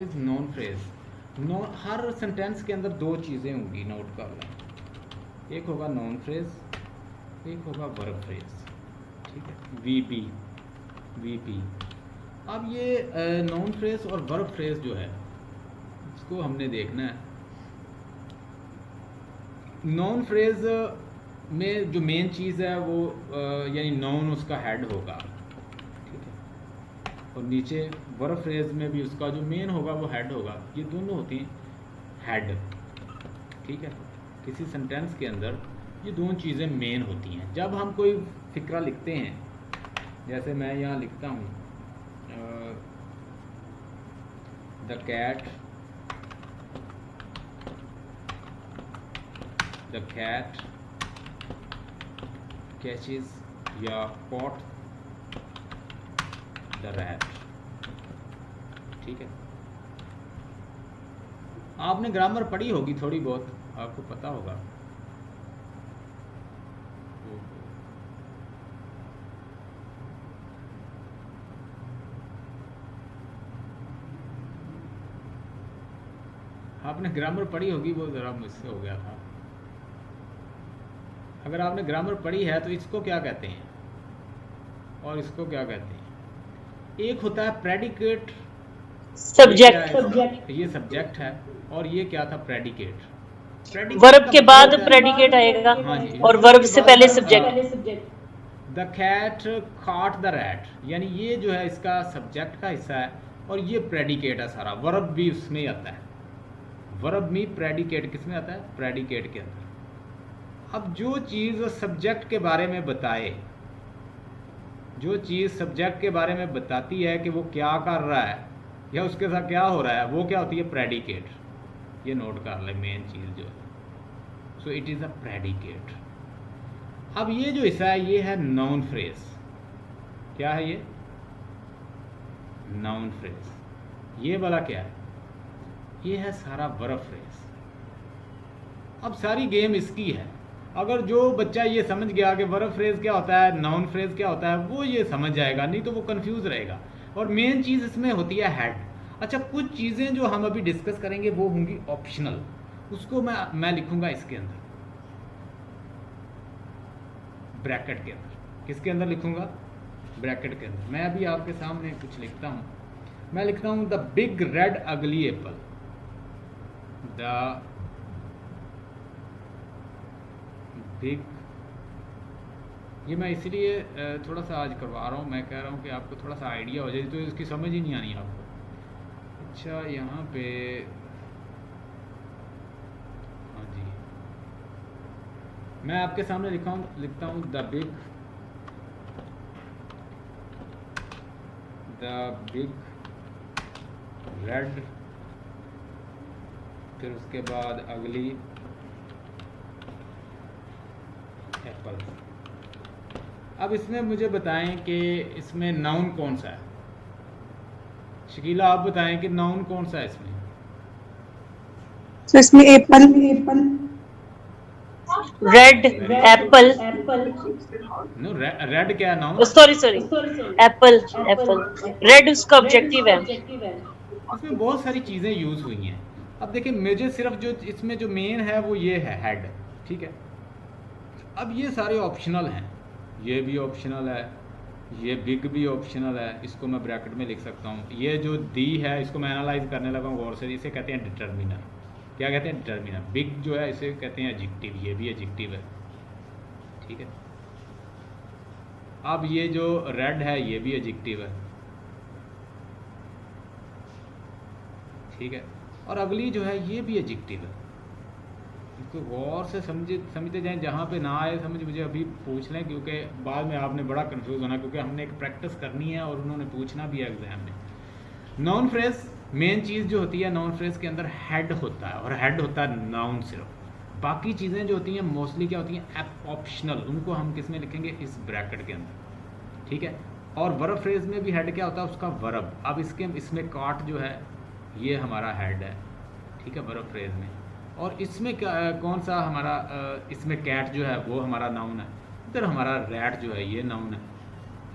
Non phrase. Non हर sentence के अंदर दो चीज़ें होंगी, नोट कर लें। एक होगा नॉन फ्रेज, एक होगा वर्ब फ्रेज। ठीक है, वी पी। अब ये नॉन फ्रेज और वर्ब फ्रेज जो है इसको हमने देखना है। नॉन फ्रेज में जो मेन चीज़ है वो यानी नॉन उसका हेड होगा, ठीक है, और नीचे वर्ब फ्रेज में भी उसका जो मेन होगा वो हेड होगा। ये दोनों होती हैं हेड, ठीक है। किसी सेंटेंस के अंदर ये दोनों चीज़ें मेन होती हैं। जब हम कोई फिक्रा लिखते हैं, जैसे मैं यहाँ लिखता हूँ द कैट कैचेस या कॉट द रैट, ठीक है। आपने ग्रामर पढ़ी होगी थोड़ी बहुत, आपको पता होगा। आपने ग्रामर पढ़ी होगी, वो ज़रा मुझसे हो गया था। अगर आपने ग्रामर पढ़ी है तो इसको क्या कहते हैं और इसको क्या कहते हैं। एक होता है प्रेडिकेट, सब्जेक्ट। ये सब्जेक्ट है, और ये क्या था, प्रेडिकेट। वर्ब के बाद प्रेडिकेट आएगा, हाँ जी, और वर्ब से पहले subject. The cat caught the rat, यानी ये जो है इसका सब्जेक्ट का हिस्सा है और ये प्रेडिकेट है सारा। वर्ब भी उसमें ही आता है। वर्ब में प्रेडिकेट किस में आता है, प्रेडिकेट के अंदर। अब जो चीज़ सब्जेक्ट के बारे में बताए, जो चीज़ सब्जेक्ट के बारे में बताती है कि वो क्या कर रहा है या उसके साथ क्या हो रहा है, वो क्या होती है, प्रेडिकेट। ये नोट कर ले मेन चीज़ जो है। So it is a predicate. अब ये जो हिस्सा है ये है नाउन फ्रेज। क्या है ये, नाउन फ्रेज। ये वाला क्या है, ये है सारा वर्ब फ्रेज। अब सारी गेम इसकी है। अगर जो बच्चा ये समझ गया कि वर्ब फ्रेज क्या होता है, नाउन फ्रेज क्या होता है, वो ये समझ जाएगा, नहीं तो वो कंफ्यूज रहेगा। और मेन चीज़ इसमें होती है हेड। अच्छा, कुछ चीज़ें जो हम अभी डिस्कस करेंगे वो होंगी ऑप्शनल, उसको मैं लिखूंगा इसके अंदर, ब्रैकेट के अंदर। किसके अंदर लिखूंगा, ब्रैकेट के अंदर। मैं अभी आपके सामने कुछ लिखता हूँ। मैं लिखता हूँ द बिग रेड अगली एप्पल। द बिग, ये मैं इसलिए थोड़ा सा आज करवा रहा हूँ, मैं कह रहा हूँ कि आपको थोड़ा सा आइडिया हो जाए, तो इसकी समझ ही नहीं आनी आपको। अच्छा, यहाँ पे हाँ जी, मैं आपके सामने लिखता हूँ द बिग रेड, फिर उसके बाद अगली एप्पल। अब इसमें मुझे बताएं कि इसमें नाउन कौन सा है। शकीला आप बताएं कि नाउन कौन सा है इसमें। तो इसमें apple, red apple, no, red क्या है, नाउन। सॉरी एप्पल, रेड उसका ऑब्जेक्टिव है। इसमें बहुत सारी चीज़ें यूज़ हुई हैं। अब देखिए, मुझे सिर्फ जो इसमें जो मेन है वो ये है हेड, ठीक है। अब ये सारे ऑप्शनल हैं, ये भी ऑप्शनल है, ये बिग भी ऑप्शनल है, इसको मैं ब्रैकेट में लिख सकता हूँ। ये जो दी है इसको मैं एनालाइज करने लगा हूँ गौर से, इसे कहते हैं डिटर्मिनर। क्या कहते हैं, डिटर्मिनर। बिग जो है इसे कहते हैं एडजेक्टिव, ये भी एडजेक्टिव है, ठीक है। अब ये जो रेड है ये भी एडजेक्टिव है, ठीक है। और अगली जो है ये भी एडजेक्टिव है। इसको गौर से समझते जाएं, जहाँ पे ना आए समझ मुझे अभी पूछ लें, क्योंकि बाद में आपने बड़ा कंफ्यूज होना, क्योंकि हमने एक प्रैक्टिस करनी है और उन्होंने पूछना भी है एग्जाम में। नाउन फ्रेज मेन चीज़ जो होती है, नाउन फ्रेज के अंदर हेड होता है, और हेड होता है नाउन सिर्फ। बाकी चीज़ें जो होती हैं मोस्टली क्या होती हैं, ऑप्शनल। उनको हम किस में लिखेंगे, इस ब्रैकेट के अंदर, ठीक है। और वर्ब फ्रेज में भी हेड क्या होता है, उसका वर्ब। अब इसमें काट जो है ये हमारा हेड है, ठीक है, वर्ब फ्रेज में। और इसमें कौन सा हमारा, इसमें कैट जो है वो हमारा नाउन है, इधर हमारा रैट जो है ये नाउन है।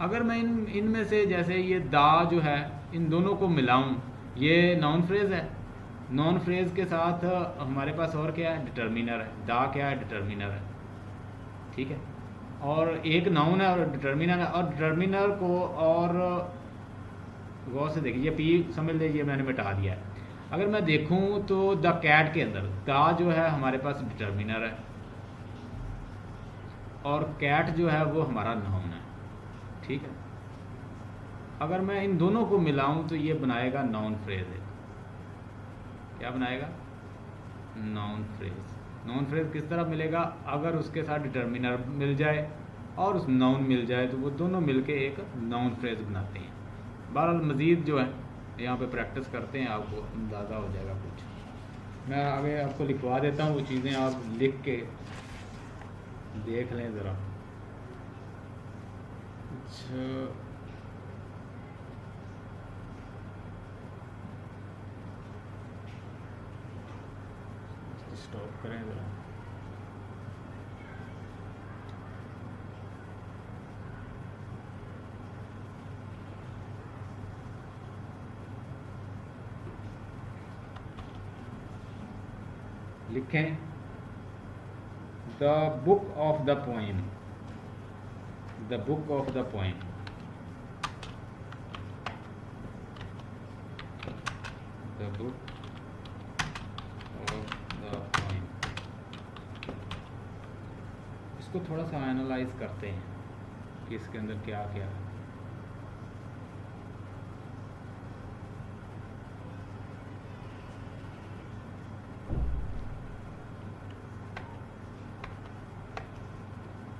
अगर मैं इनमें से जैसे ये दा जो है, इन दोनों को मिलाऊं ये नाउन फ्रेज है। नाउन फ्रेज के साथ हमारे पास और क्या है, डिटर्मिनर है। दा क्या है, डिटर्मिनर है, ठीक है। और एक नाउन है और डिटर्मिनर है, और डिटर्मिनर को और गौर से देखिए, पी समझ लीजिए मैंने मिटा दिया है। अगर मैं देखूं तो द कैट के अंदर दा जो है हमारे पास डिटर्मिनर है, और कैट जो है वो हमारा नाउन है, ठीक है। अगर मैं इन दोनों को मिलाऊं तो ये बनाएगा नाउन फ्रेज है। क्या बनाएगा, नाउन फ्रेज। नाउन फ्रेज किस तरह मिलेगा, अगर उसके साथ डिटर्मिनर मिल जाए और उस नाउन मिल जाए तो वो दोनों मिलके एक नाउन फ्रेज बनाते हैं। बहरहाल मज़ीद जो है यहाँ पे प्रैक्टिस करते हैं, आपको अंदाज़ा हो जाएगा कुछ। मैं आगे आपको लिखवा देता हूँ वो चीज़ें, आप लिख के देख लें ज़रा। अच्छा, स्टॉप करें ज़रा। लिखें the book of the poem, the book of the poem, the book of the poem. इसको थोड़ा सा एनालाइज करते हैं कि इसके अंदर क्या क्या है।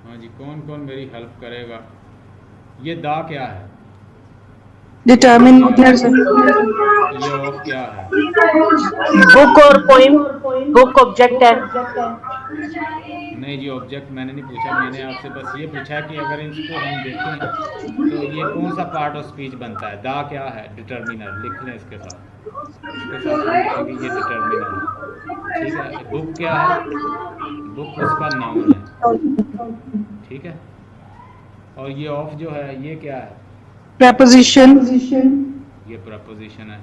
हाँ जी, कौन कौन मेरी हेल्प करेगा। ये दा क्या है, डिटर्मिनर से ये ऑफ क्या है, बुक और पोइम, बुक ऑब्जेक्ट है। नहीं जी ऑब्जेक्ट मैंने नहीं पूछा, मैंने आपसे बस ये पूछा कि अगर इसको हम देखें तो ये कौन सा पार्ट ऑफ स्पीच बनता है। दा क्या है, डिटर्मिनर। लिख लें इसके साथ हम लिखेंगे ये डिटर्मिनर है, ठीक है। बुक क्या है, बुक उसका नाउन है, ठीक है। और ये ऑफ जो है ये क्या है, preposition, ये प्रपोजिशन है।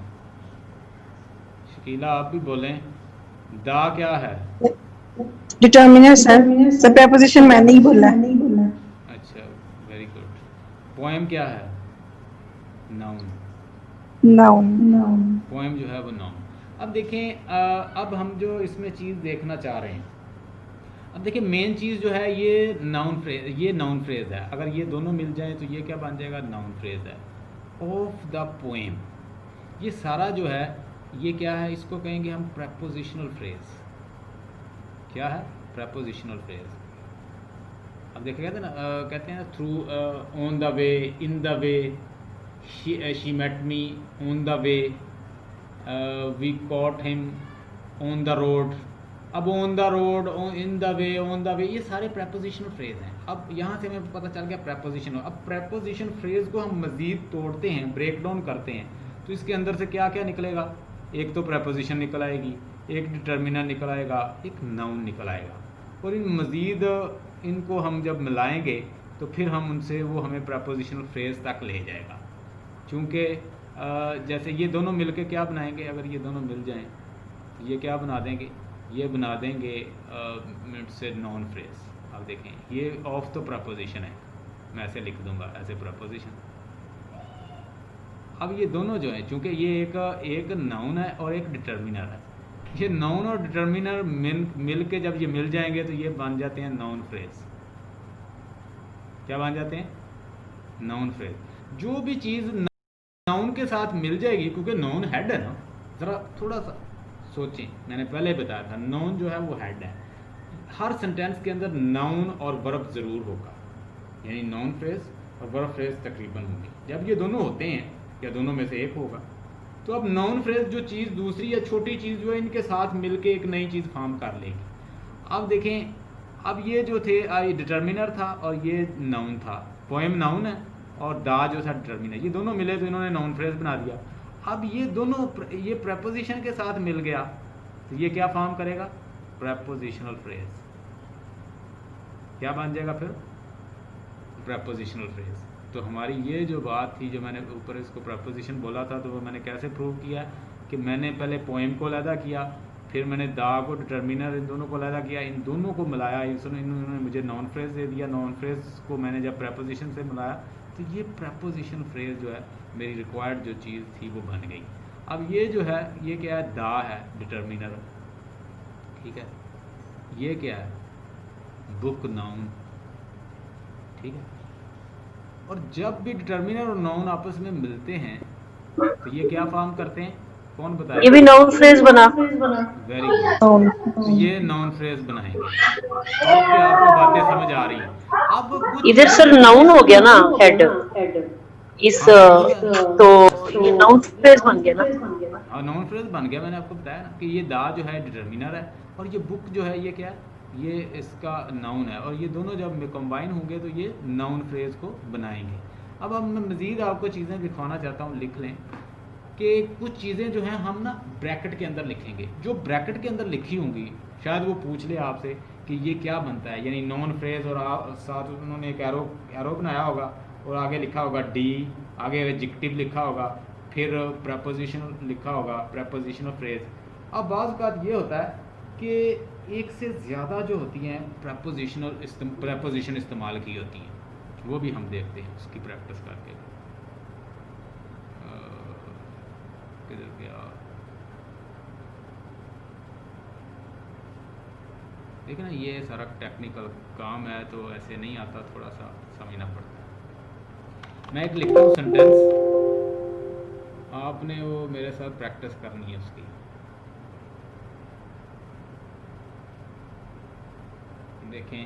शकीला आप भी बोलें, दा क्या है। determiner सर, preposition मैंने ही बोला। अच्छा, वेरी गुड। पोएम क्या है, नाउन। noun, पोएम जो है वो नाउन। अब देखें अब हम जो इसमें चीज़ देखना चाह रहे हैं, अब देखिए मेन चीज़ जो है ये नाउन फ्रेज, ये नाउन फ्रेज है। अगर ये दोनों मिल जाएं तो ये क्या बन जाएगा, नाउन फ्रेज है। ऑफ द पोएम, ये सारा जो है ये क्या है, इसको कहेंगे हम प्रेपोजिशनल फ्रेज। क्या है, प्रेपोजिशनल फ्रेज। अब देखिए कहते हैं ना, कहते हैं through, on the way, in the way, she met me on the way, we caught him on the road. अब on the road, in the way, on the way, ये सारे प्रेपोजिशनल फ्रेज हैं। अब यहाँ से हमें पता चल गया प्रेपोजिशन। अब प्रेपोजिशन फ्रेज को हम मज़ीद तोड़ते हैं, ब्रेक डाउन करते हैं, तो इसके अंदर से क्या क्या निकलेगा। एक तो प्रेपोजिशन निकल आएगी, एक डिटर्मिनर निकल आएगा, एक नाउन निकल आएगा। और इन मज़ीद इनको हम जब मिलाएंगे तो फिर हम उनसे वो हमें प्रेपोजिशनल फ्रेज तक ले जाएगा। चूँकि जैसे ये दोनों मिलके क्या बनाएंगे, अगर ये दोनों मिल जाएं तो ये क्या बना देंगे, ये बना देंगे से नाउन फ्रेज। अब देखें ये ऑफ तो प्रपोजिशन है, मैं ऐसे लिख दूंगा ऐसे प्रपोजिशन। अब ये दोनों जो हैं, चूँकि ये एक नाउन है और एक डिटर्मिनर है, ये नाउन और डिटर्मिनर मिल के जब ये मिल जाएंगे तो ये बन जाते हैं नाउन फ्रेज। क्या बन जाते हैं, नाउन फ्रेज। जो भी चीज़ नाउन के साथ मिल जाएगी, क्योंकि नाउन हेड है ना, ज़रा थोड़ा सा सोचें, मैंने पहले बताया था नाउन जो है वो हेड है। हर सेंटेंस के अंदर नाउन और वर्ब ज़रूर होगा, यानी नाउन फ्रेज और वर्ब फ्रेज तकरीबन होंगे। जब ये दोनों होते हैं या दोनों में से एक होगा, तो अब नाउन फ्रेज जो चीज़ दूसरी या छोटी चीज़ जो है इनके साथ मिलके एक नई चीज़ फॉर्म कर लेगी। अब देखें, अब ये जो थे डिटर्मिनर था और ये नाउन था। पोएम नाउन है और दा जो था डिटर्मिनर, ये दोनों मिले तो इन्होंने नाउन फ्रेज बना दिया। अब ये दोनों ये प्रेपोजिशन के साथ मिल गया तो ये क्या फॉर्म करेगा, प्रेपोजिशनल फ्रेज। क्या बन जाएगा फिर, प्रेपोजिशनल फ्रेज। तो हमारी ये जो बात थी, जो मैंने ऊपर इसको प्रपोजिशन बोला था, तो वो मैंने कैसे प्रूव किया कि मैंने पहले पोएम को अलहदा किया, फिर मैंने दा को डिटर्मिनर, इन दोनों को अलहदा किया, इन दोनों को मिलाया, इन्होंने मुझे नॉन फ्रेज दे दिया, नॉन फ्रेज को मैंने जब प्रपोजिशन से मिलाया तो ये प्रपोजिशन फ्रेज जो है मेरी रिक्वायर्ड जो चीज़ थी वो बन गई। अब ये जो है ये क्या है, दा है डिटर्मिनर, ठीक है, ये क्या है, बुक नाउन, ठीक है। और जब भी डिटर्मिनर और नाउन आपस में मिलते हैं तो ये क्या फॉर्म करते हैं, कौन बताएगा? ये भी नाउन फ्रेज बना। Very good, Noun. तो ये नॉन फ्रेज बनाएंगे। ओके, आपको बातें समझ आ रही हैं। अब कुछ इधर चीजें सर जो नाउन हैं, हो गया ना हेड, इस हाँ हेड हो गया, तो ये नाउन फ्रेज बन गया ना। हाँ नॉन फ्रेज बन गया। मैंने आपको बताया ना कि ये दा जो है डिटर्मिनर है और ये बुक जो है ये क्या है, ये इसका नाउन है, और ये दोनों जब कंबाइन होंगे तो ये नाउन फ्रेज को बनाएंगे। अब मैं मज़ीद आपको चीज़ें दिखाना चाहता हूँ, लिख लें कि कुछ चीज़ें जो हैं हम ना ब्रैकेट के अंदर लिखेंगे, जो ब्रैकेट के अंदर लिखी होंगी शायद वो पूछ ले आपसे कि ये क्या बनता है, यानी नॉन फ्रेज, और साथ उन्होंने एक एरो बनाया होगा और आगे लिखा होगा डी, आगे एडजेक्टिव लिखा होगा, फिर प्रपोजिशन लिखा होगा, प्रपोजिशनल फ्रेज। अब बाज़ बात ये होता है कि एक से ज़्यादा जो होती हैं प्रपोजिशन इस्तेमाल की होती हैं, वो भी हम देखते हैं उसकी प्रैक्टिस करके। किधर गया, देखिए ना ये सारा टेक्निकल काम है तो ऐसे नहीं आता, थोड़ा सा समझना पड़ता है। मैं एक लिखता हूँ सेंटेंस, आपने वो मेरे साथ प्रैक्टिस करनी है उसकी। देखें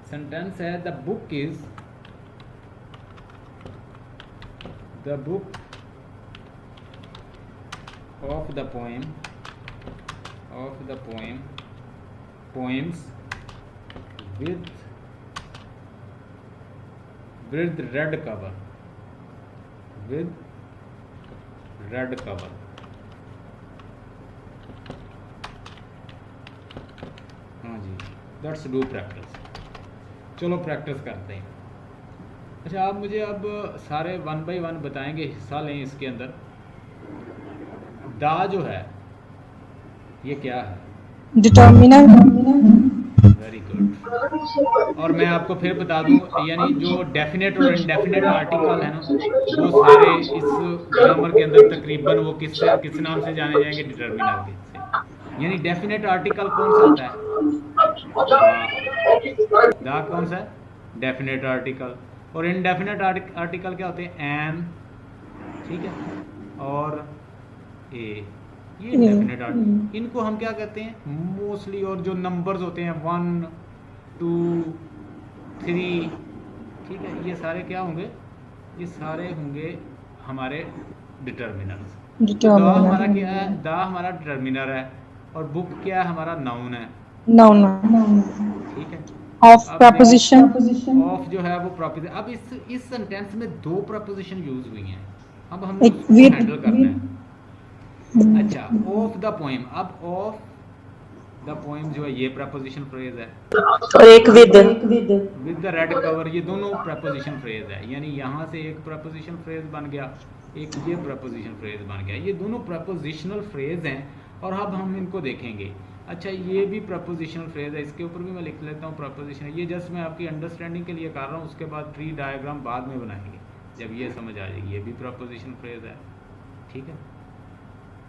सेंटेंस है the book of the poems with red cover, हाँ जी, लेट्स डू प्रैक्टिस। चलो प्रैक्टिस करते हैं। अच्छा, आप मुझे अब सारे 1 बाय 1 बताएंगे, हिस्सा लें इसके अंदर। दा जो है ये क्या है? Determiner. Very good. और मैं आपको फिर बता दूं, यानी जो डेफिनेट और इनडेफिनेट आर्टिकल है ना, वो सारे इस ग्रामर के अंदर तकरीबन वो किस नाम से जाने जाएंगे, डिटर्मिनर के से। यानी डेफिनेट आर्टिकल कौन सा होता है? दा कौन सा है? Definite article. और इनडेफिनेट आर्टिकल क्या होते हैं? एन, ठीक है, और ए, ये इनडेफिनेट आर्टिकल। इनको हम क्या कहते हैं मोस्टली, और जो नंबर्स होते हैं 1 2 3, ठीक है, ये सारे क्या होंगे? ये सारे होंगे हमारे डिटर्मिनर्स। तो दा हमारा क्या है? दा हमारा डिटर्मिनर है, और बुक क्या है? हमारा नाउन है, Noun. ठीक है। Of अब preposition. ऑफ जो है वो प्रपोजिशन। अब इस सेंटेंस में 2 प्रपोजिशन यूज हुई हैं, अब हमने Like उसको with. हैंडल करना है। अच्छा, ऑफ द पोएम, अब ऑफ द पोएम जो है ये प्रपोजिशन फ्रेज है, और एक with. With the red cover, ये दोनों प्रपोजिशन फ्रेज है। यानी यहाँ से एक प्रपोजिशन फ्रेज बन गया, एक ये प्रपोजिशन फ्रेज बन गया, ये दोनों प्रपोजिशनल फ्रेज हैं। और अब हम इनको देखेंगे। अच्छा, ये भी प्रपोजिशनल फ्रेज है, इसके ऊपर भी मैं लिख लेता हूँ प्रपोजिशन। ये जस्ट मैं आपकी अंडरस्टैंडिंग के लिए कर रहा हूँ, उसके बाद ट्री डायग्राम बाद में बनाएंगे जब ये समझ आ जाएगी। ये भी प्रपोजिशन फ्रेज है, ठीक है।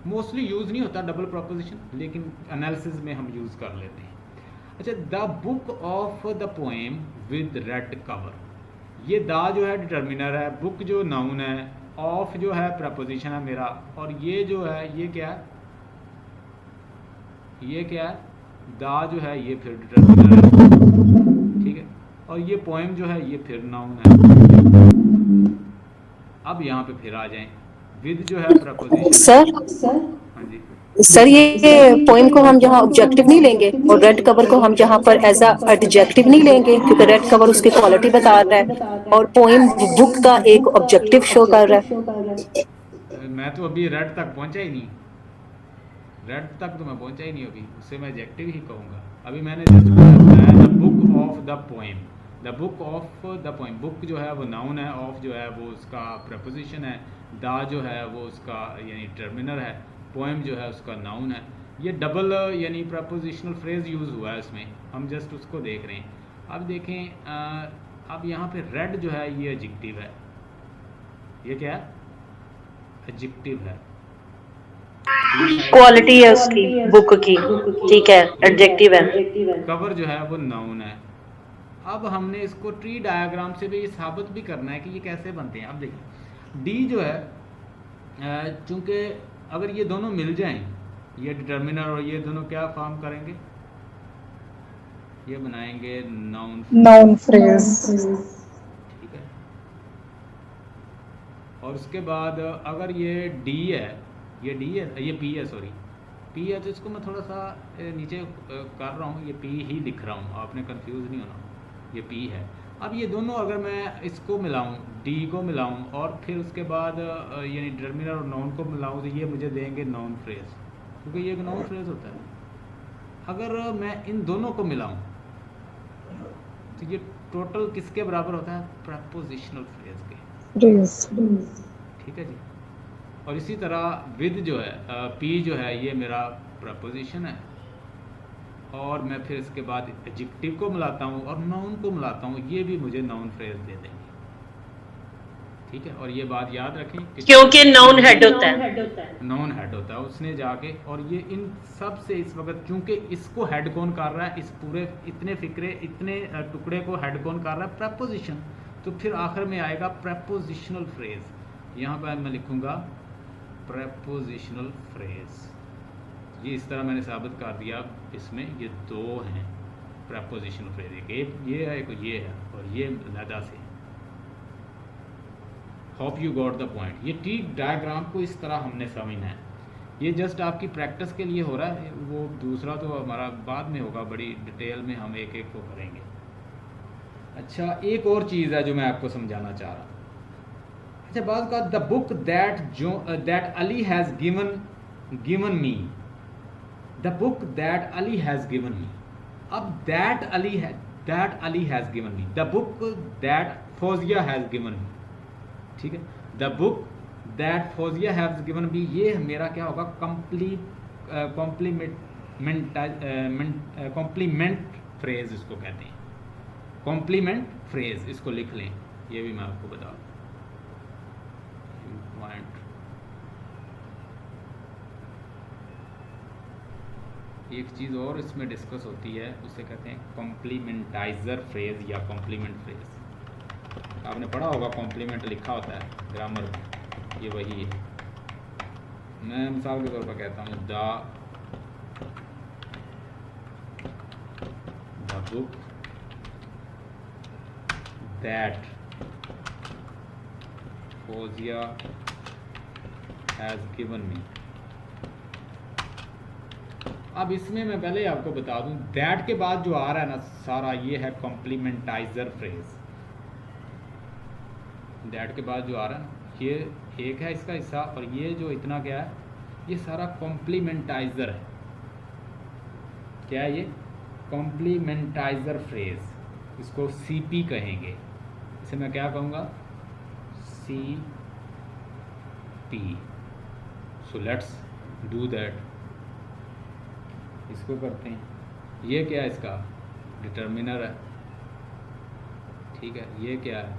मोस्टली यूज़ नहीं होता डबल प्रपोजिशन, लेकिन एनालिसिस में हम यूज़ कर लेते हैं। अच्छा, the book of the poem with red cover, ये दा जो है डिटर्मिनर है, बुक जो नाउन है, ऑफ जो है प्रपोजिशन है मेरा, और ये जो है ये क्या है? ये क्या है? दा जो है ये फिर डिटर्मिनर है, ठीक है, और ये पोएम जो है ये फिर नाउन है। अब यहाँ पे फिर आ जाएं, विद जो है प्रपोजिशन। सर हाँ जी, सर ये पॉइंट को हम जहाँ ऑब्जेक्टिव नहीं लेंगे और रेड कवर को हम जहाँ पर एज अ एडजेक्टिव नहीं लेंगे, क्योंकि रेड कवर उसकी क्वालिटी बता रहा है और पोइम बुक का एक ऑब्जेक्टिव शो कर रहा है। मैं तो अभी रेड तक पहुंचा ही नहीं, रेड तक तो मैं पहुंचा ही नहीं अभी, उससे मैं एडजेक्टिव ही कहूँगा। अभी मैंने जस्ट बताया the book of the poem, the book of the poem, book जो है वो नाउन है, ऑफ जो है वो उसका प्रपोजिशन है, द जो है वो उसका यानी टर्मिनर है, पोएम जो है उसका नाउन है। ये डबल यानी प्रपोजिशनल फ्रेज यूज़ हुआ है इसमें, हम जस्ट उसको देख रहे हैं। अब देखें अब यहाँ पे रेड जो है ये एडजेक्टिव है, ये क्या है, एडजेक्टिव है। क्वालिटी है उसकी बुक की, ठीक है, एडजेक्टिव है। कवर जो है वो नाउन है। अब हमने इसको ट्री डायग्राम से भी साबित भी करना है कि ये कैसे बनते हैं। अब देखिए डी जो है चूंकि अगर ये दोनों मिल जाएं, ये डिटर्मिनर और ये दोनों क्या फॉर्म करेंगे, ये बनाएंगे नाउन फ्रेज। ठीक है। और उसके बाद अगर ये डी है, ये डी है, ये पी है, सॉरी पी है, तो इसको मैं थोड़ा सा नीचे कर रहा हूँ, ये पी ही लिख रहा हूँ, आपने कंफ्यूज नहीं होना, ये पी है। अब ये दोनों अगर मैं इसको मिलाऊं, डी को मिलाऊं और फिर उसके बाद यानी डिटर्मिनर और नाउन को मिलाऊं, तो ये मुझे देंगे नाउन फ्रेज, क्योंकि ये एक नाउन फ्रेज होता है। अगर मैं इन दोनों को मिलाऊं तो ये टोटल किसके बराबर होता है, प्रपोजिशनल फ्रेज के। ठीक है जी। और इसी तरह विद जो है पी जो है ये मेरा प्रपोजिशन है, और मैं फिर इसके बाद एडजेक्टिव को मिलाता हूँ और नाउन को मिलाता हूँ, ये भी मुझे नाउन फ्रेज दे देंगे। ठीक है। और ये बात याद रखें कि क्योंकि नाउन हेड होता है। नाउन हेड होता है उसने जाके, और ये इन सब से इस वक्त क्योंकि इसको हेड कौन कर रहा है, इस पूरे इतने फिक्रे इतने टुकड़े को हेड कौन कर रहा है, प्रपोजिशन। तो फिर आखिर में आएगा प्रपोजिशनल फ्रेज। यहाँ पर मैं लिखूँगा प्रपोजिशनल फ्रेज। ये इस तरह मैंने साबित कर दिया, इसमें ये दो हैं प्रपोजिशनल फ्रेज, एक ये है, एक ये है, और ये लदा से। Hope you got the point. ये टी डायग्राम को इस तरह हमने समझना है, ये जस्ट आपकी प्रैक्टिस के लिए हो रहा है, वो दूसरा तो हमारा बाद में होगा, बड़ी डिटेल में हम एक एक को करेंगे। अच्छा, एक और चीज़ है जो मैं आपको समझाना चाह रहा हूँ। अच्छा, बात का the book that Ali has given me, the book that Ali has given me. अब that Ali has given me, the book that Fauzia has given me. ठीक है, the book that Fauzia has given me, ये मेरा क्या होगा, कॉम्प्लीमेंट फ्रेज इसको कहते हैं, कॉम्प्लीमेंट फ्रेज, इसको लिख लें, ये भी मैं आपको बता दूँ। एक चीज़ और इसमें डिस्कस होती है, उसे कहते हैं कॉम्प्लीमेंटाइजर फ्रेज या कॉम्प्लीमेंट फ्रेज। आपने पढ़ा होगा, कॉम्प्लीमेंट लिखा होता है ग्रामर में, ये वही है। मैं मिसाल के तौर पर कहता हूँ the book that Fauzia has given me. अब इसमें मैं पहले आपको बता दूं, दैट के बाद जो आ रहा है ना सारा, ये है कॉम्प्लीमेंटाइजर फ्रेज। दैट के बाद जो आ रहा है ना, ये एक है इसका हिस्सा, और ये जो इतना क्या है, ये सारा कॉम्प्लीमेंटाइजर है। क्या है ये, कॉम्प्लीमेंटाइजर फ्रेज, इसको सीपी कहेंगे। इसे मैं क्या कहूँगा, CP. So let's do that, इसको करते हैं। ये क्या है, इसका डिटर्मिनर है। ठीक है, ये क्या है,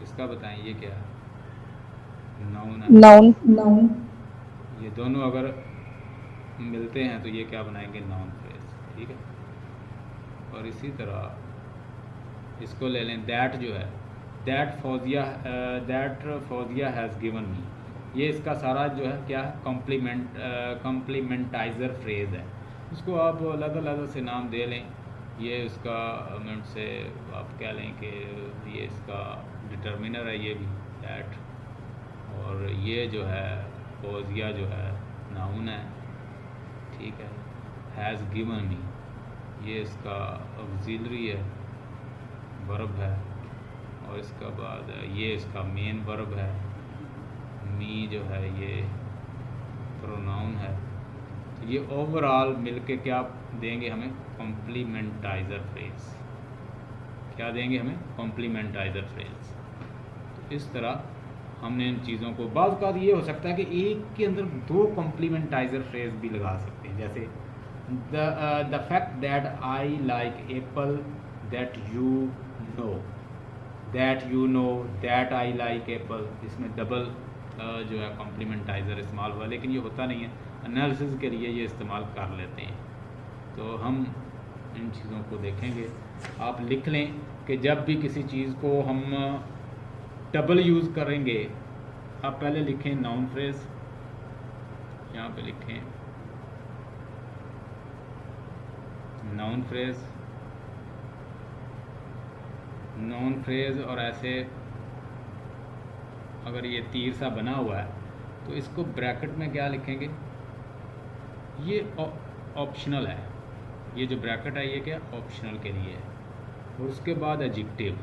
इसका बताएं, ये क्या है, नाउन है। नाउन ये दोनों अगर मिलते हैं तो ये क्या बनाएंगे, नाउन फ्रेज। ठीक है। और इसी तरह इसको ले लें, दैट जो है, that Fauzia has given me, ये इसका सारा जो है क्या है, कॉम्प्लीमेंटाइजर फ्रेज है। उसको आप अलग से नाम दे लें, ये इसका मिनट से आप कह लें कि ये इसका डिटर्मिनर है, ये भी दैट, और ये जो है फौजिया जो है नाउन है। ठीक है, हैज़ गिवन मी, ये इसका ऑक्सिलरी है, वर्ब है, और इसका बाद ये इसका मेन वर्ब है, मी जो है ये प्रोनाउन है। ये ओवरऑल मिलके क्या देंगे हमें, कॉम्प्लीमेंटाइजर फ्रेज। क्या देंगे हमें, कॉम्प्लीमेंटाइजर फ्रेज। तो इस तरह हमने इन चीज़ों को, बाज़ औक़ात ये हो सकता है कि एक के अंदर दो कॉम्प्लीमेंटाइजर फ्रेज भी लगा सकते हैं, जैसे the fact that I like Apple, that you know, that I like Apple, इसमें डबल जो है कॉम्प्लीमेंटाइजर इस्तेमाल हुआ, लेकिन ये होता नहीं है, एनालिसिस के लिए ये इस्तेमाल कर लेते हैं। तो हम इन चीज़ों को देखेंगे। आप लिख लें कि जब भी किसी चीज़ को हम डबल यूज़ करेंगे, आप पहले लिखें नाउन फ्रेज, यहाँ पे लिखें नाउन फ्रेज, और ऐसे अगर ये तीर सा बना हुआ है तो इसको ब्रैकेट में क्या लिखेंगे, ये ऑप्शनल है, ये जो ब्रैकेट है ये क्या ऑप्शनल के लिए है। और उसके बाद एडजेक्टिव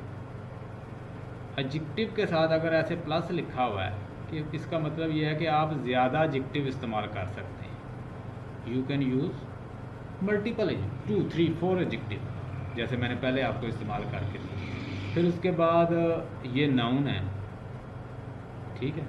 के साथ अगर ऐसे प्लस लिखा हुआ है कि इसका मतलब ये है कि आप ज़्यादा एडजेक्टिव इस्तेमाल कर सकते हैं। You can use multiple 2, 3, 4 adjective, जैसे मैंने पहले आपको इस्तेमाल करके दिया। फिर उसके बाद ये नाउन है, ठीक है।